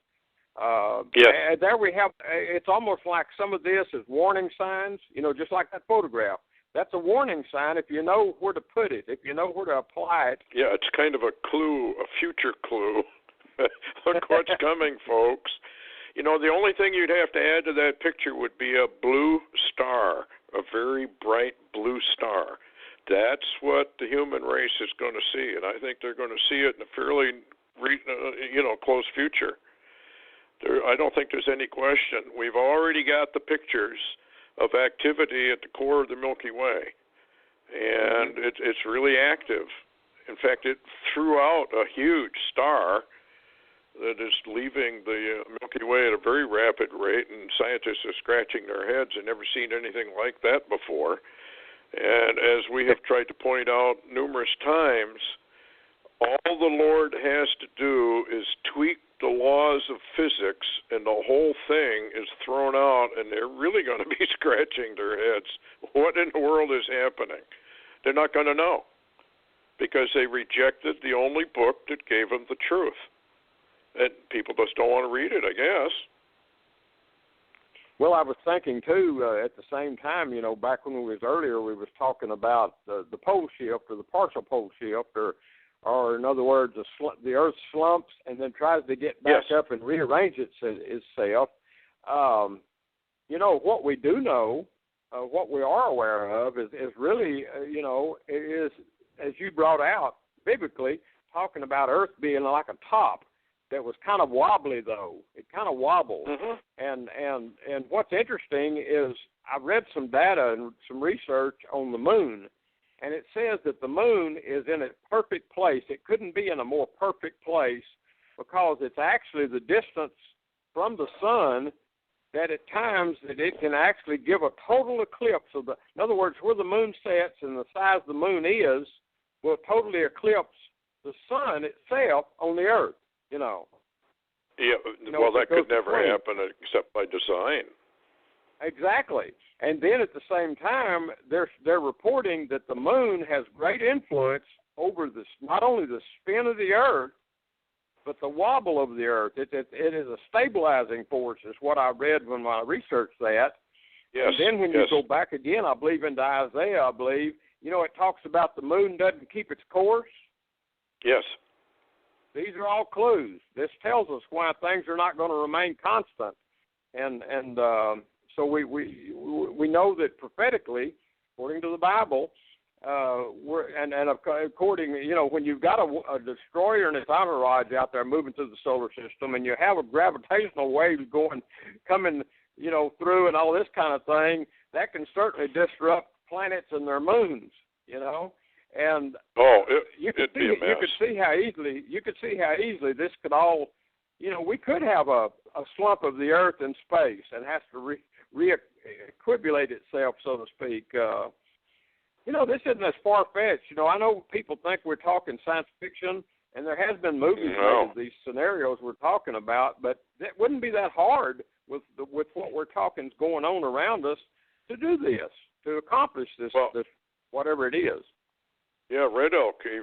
B: Yes.
C: And there we have, it's almost like some of this is warning signs, just like that photograph. That's a warning sign if you know where to put it, if you know where to apply it.
B: Yeah, it's kind of a clue, a future clue. Look what's coming, folks. The only thing you'd have to add to that picture would be a blue star, a very bright blue star. That's what the human race is going to see, and I think they're going to see it in a fairly, close future. I don't think there's any question. We've already got the pictures of activity at the core of the Milky Way, and it's really active. In fact, it threw out a huge star that is leaving the Milky Way at a very rapid rate, and scientists are scratching their heads and never seen anything like that before. And as we have tried to point out numerous times, all the Lord has to do is tweak the laws of physics, and the whole thing is thrown out, and they're really going to be scratching their heads. What in the world is happening? They're not going to know, because they rejected the only book that gave them the truth. And people just don't want to read it, I guess.
C: Well, I was thinking, too, at the same time, back when we was talking about the pole shift or the partial pole shift, or in other words, the Earth slumps and then tries to get back up and rearrange itself. What we do know, what we are aware of is really, is, as you brought out biblically, talking about Earth being like a top that was kind of wobbly, though. It kind of wobbled. And what's interesting is I read some data and some research on the moon, and it says that the moon is in a perfect place. It couldn't be in a more perfect place because it's actually the distance from the sun that at times that it can actually give a total eclipse of in other words, where the moon sets and the size the moon is will totally eclipse the sun itself on the Earth.
B: Yeah, well, that could never happen except by design.
C: Exactly. And then at the same time, they're reporting that the moon has great influence over not only the spin of the Earth, but the wobble of the Earth. It is a stabilizing force, is what I read when I researched that.
B: Yes.
C: And then when you go back again, I believe into Isaiah, it talks about the moon doesn't keep its course.
B: Yes.
C: These are all clues. This tells us why things are not going to remain constant, and so we know that prophetically, according to the Bible, according when you've got a destroyer and its entourage out there moving through the solar system, and you have a gravitational wave coming through and all this kind of thing, that can certainly disrupt planets and their moons, And
B: you could
C: see how easily this could all, we could have a slump of the Earth in space and has to re-equilibrate itself, so to speak. This isn't as far-fetched. I know people think we're talking science fiction, and there has been movies made of these scenarios we're talking about, but it wouldn't be that hard with what we're talking is going on around us to do this, to accomplish this whatever it is.
B: Yeah, Red Elk he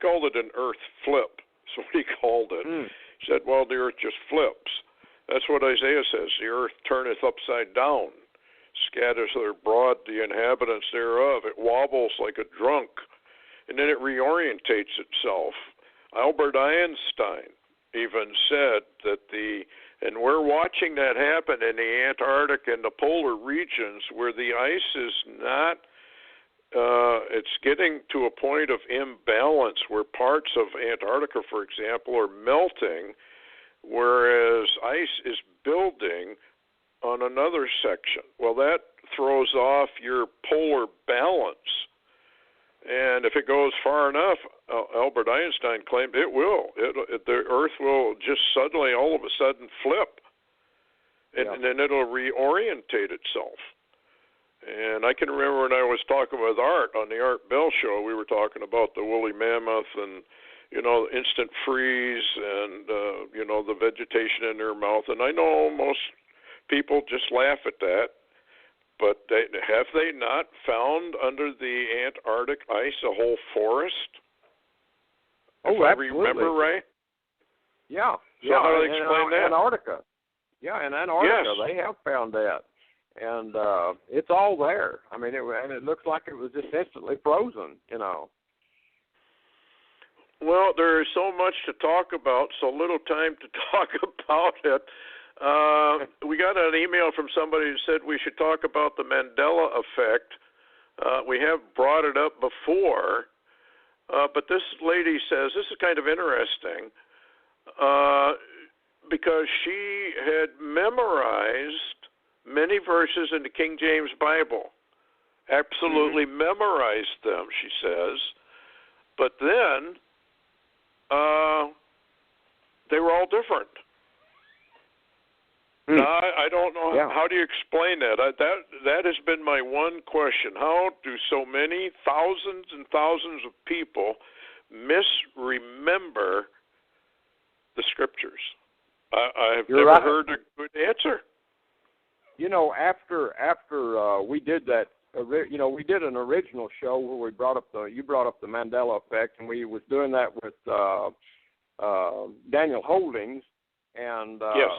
B: called it an Earth flip. That's what he called it. He said, the Earth just flips. That's what Isaiah says. The Earth turneth upside down, scatters abroad the inhabitants thereof. It wobbles like a drunk, and then it reorientates itself. Albert Einstein even said that and we're watching that happen in the Antarctic and the polar regions where the ice is not, it's getting to a point of imbalance where parts of Antarctica, for example, are melting, whereas ice is building on another section. Well, that throws off your polar balance. And if it goes far enough, Albert Einstein claimed it will. The Earth will just suddenly, all of a sudden, flip. And then it'll reorientate itself. And I can remember when I was talking with Art on the Art Bell show, we were talking about the woolly mammoth and, instant freeze and, the vegetation in their mouth. And I know most people just laugh at that. But have they not found under the Antarctic ice a whole forest? If I remember right?
C: Yeah.
B: So how do they explain that?
C: Antarctica. Yeah, in Antarctica, they have found that. And it's all there. I mean, it looks like it was just instantly frozen,
B: Well, there is so much to talk about, so little time to talk about it. We got an email from somebody who said we should talk about the Mandela Effect. We have brought it up before, but this lady says this is kind of interesting because she had memorized many verses in the King James Bible, absolutely memorized them, she says, but then they were all different. No, I don't know.
C: Yeah.
B: How do you explain that? That has been my one question. How do so many thousands and thousands of people misremember the scriptures? I have never heard a good answer.
C: After we did that, we did an original show where you brought up the Mandela Effect, and we was doing that with Daniel Holdings, and
B: yes.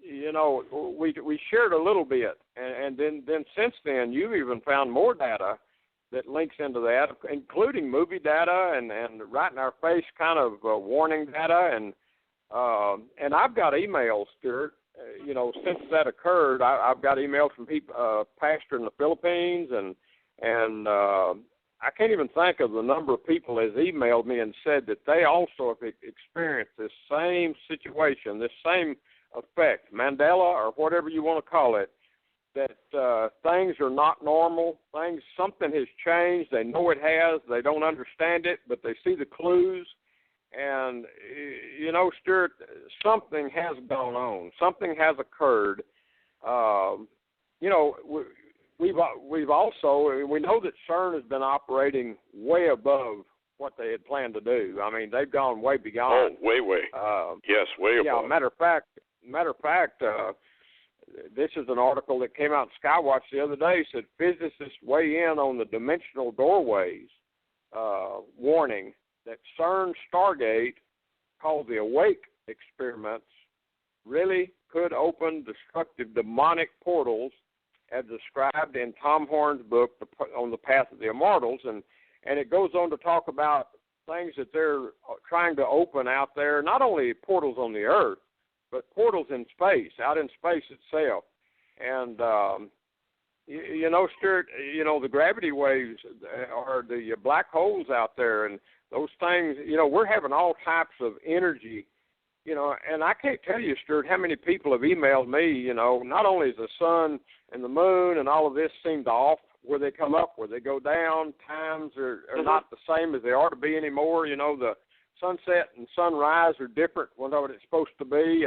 C: We shared a little bit, and then since then, you've even found more data that links into that, including movie data and right in our face kind of warning data, and I've got emails, Stewart. Since that occurred, I've got emails from people, pastor in the Philippines, and I can't even think of the number of people that has emailed me and said that they also have experienced this same situation, this same effect, Mandela or whatever you want to call it, that things are not normal, something has changed, they know it has, they don't understand it, but they see the clues, and, Stewart, something has gone on, something has occurred. We've also, we know that CERN has been operating way above what they had planned to do. I mean, they've gone way beyond.
B: Oh, way. Yes, way above.
C: Yeah, matter of fact, this is an article that came out in Skywatch the other day. Said physicists weigh in on the dimensional doorways warning that CERN Stargate, called the Awake experiments, really could open destructive demonic portals as described in Tom Horn's book, On the Path of the Immortals, and it goes on to talk about things that they're trying to open out there, not only portals on the Earth, but portals in space, out in space itself. And, Stewart, the gravity waves are the black holes out there, and those things, we're having all types of energy, and I can't tell you, Stewart, how many people have emailed me, not only is the sun and the moon and all of this seemed off where they come up, where they go down. Times are not the same as they ought to be anymore. The sunset and sunrise are different than what it's supposed to be.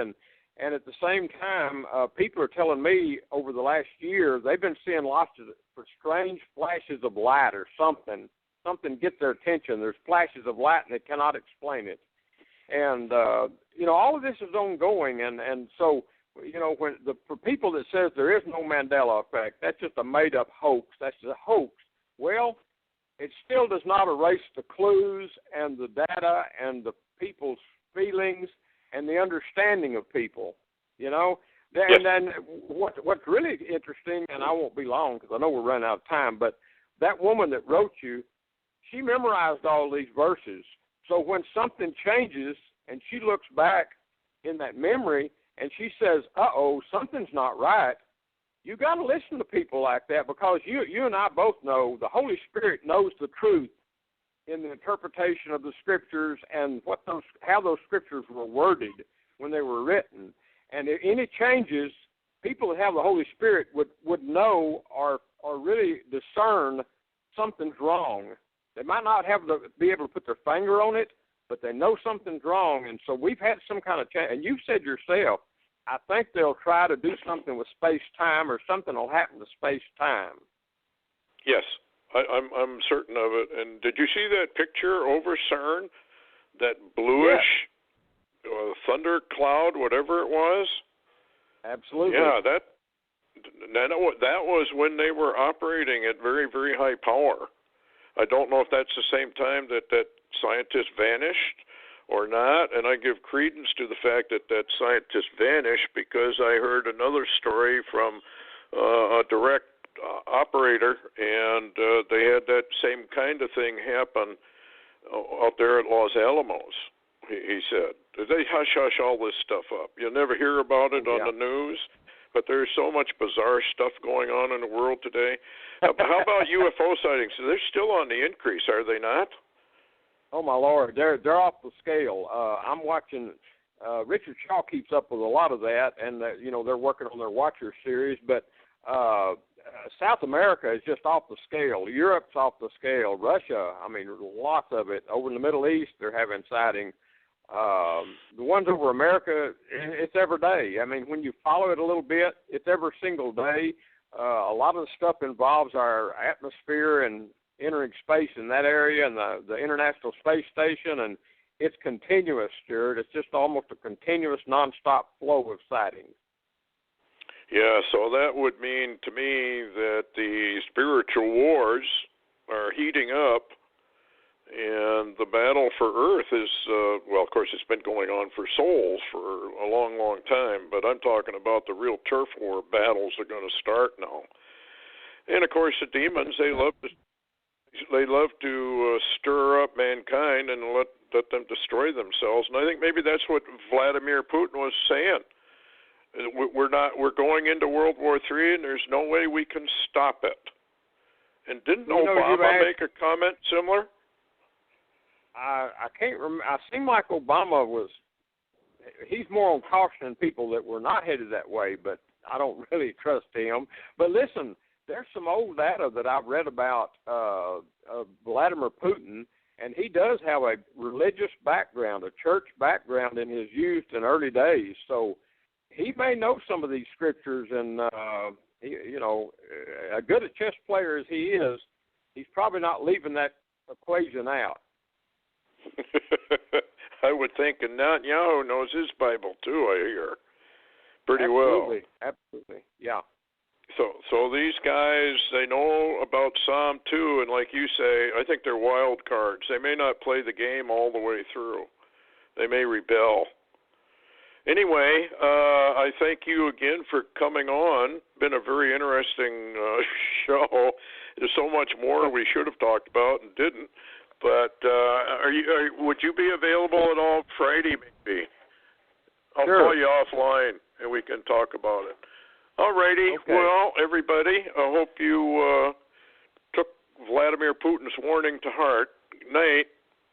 C: And at the same time, people are telling me over the last year they've been seeing lots of strange flashes of light or something. Something gets their attention. There's flashes of light and they cannot explain it. And, all of this is ongoing. And so, for people that says there is no Mandela Effect, that's just a made-up hoax. That's a hoax. Well, it still does not erase the clues and the data and the people's feelings and the understanding of people, Yes. And then what's really interesting, and I won't be long because I know we're running out of time, but that woman that wrote you, she memorized all these verses. So when something changes and she looks back in that memory and she says, uh-oh, something's not right, you got to listen to people like that, because you and I both know the Holy Spirit knows the truth in the interpretation of the Scriptures and how those Scriptures were worded when they were written. And if any changes, people that have the Holy Spirit would know or really discern something's wrong. They might not be able to put their finger on it, but they know something's wrong. And so we've had some kind of change. And you've said yourself, I think they'll try to do something with space-time, or something will happen to space-time.
B: Yes, I'm certain of it. And did you see that picture over CERN, that bluish thunder cloud, whatever it was?
C: Absolutely.
B: Yeah, that was when they were operating at very, very high power. I don't know if that's the same time that scientist vanished or not, and I give credence to the fact that scientist vanished, because I heard another story from a direct operator, and they had that same kind of thing happen out there at Los Alamos, he said. They hush all this stuff up. You'll never hear about it on the news, but there's so much bizarre stuff going on in the world today. How about UFO sightings? They're still on the increase, are they not?
C: Oh, my Lord, they're off the scale. I'm watching, Richard Shaw keeps up with a lot of that, and, they're working on their Watcher series, but South America is just off the scale. Europe's off the scale. Russia, lots of it. Over in the Middle East, they're having sightings. The ones over America, it's every day. When you follow it a little bit, it's every single day. A lot of the stuff involves our atmosphere and entering space in that area, and the International Space Station, and it's continuous, Stewart. It's just almost a continuous, nonstop flow of sightings.
B: Yeah, so that would mean to me that the spiritual wars are heating up, and the battle for Earth is, of course, it's been going on for souls for a long, long time, but I'm talking about the real turf war battles are going to start now. And, of course, the demons, they love to stir up mankind and let them destroy themselves. And I think maybe that's what Vladimir Putin was saying. We're going into World War III, and there's no way we can stop it. And didn't Obama make a comment similar?
C: I can't remember. I seem like Obama he's more on cautioning people that we're not headed that way, but I don't really trust him. But listen, there's some old data that I've read about Vladimir Putin, and he does have a religious background, a church background in his youth and early days. So he may know some of these scriptures, and a good a chess player as he is, he's probably not leaving that equation out.
B: I would think, and Netanyahu knows his Bible too, I hear, pretty well.
C: Absolutely, yeah.
B: So these guys, they know about Psalm 2, and like you say, I think they're wild cards. They may not play the game all the way through. They may rebel. Anyway, I thank you again for coming on. Been a very interesting show. There's so much more we should have talked about and didn't. But would you be available at all Friday, maybe? I'll call you offline, and we can talk about it. All righty. Okay. Well, everybody, I hope you took Vladimir Putin's warning to heart. Good night.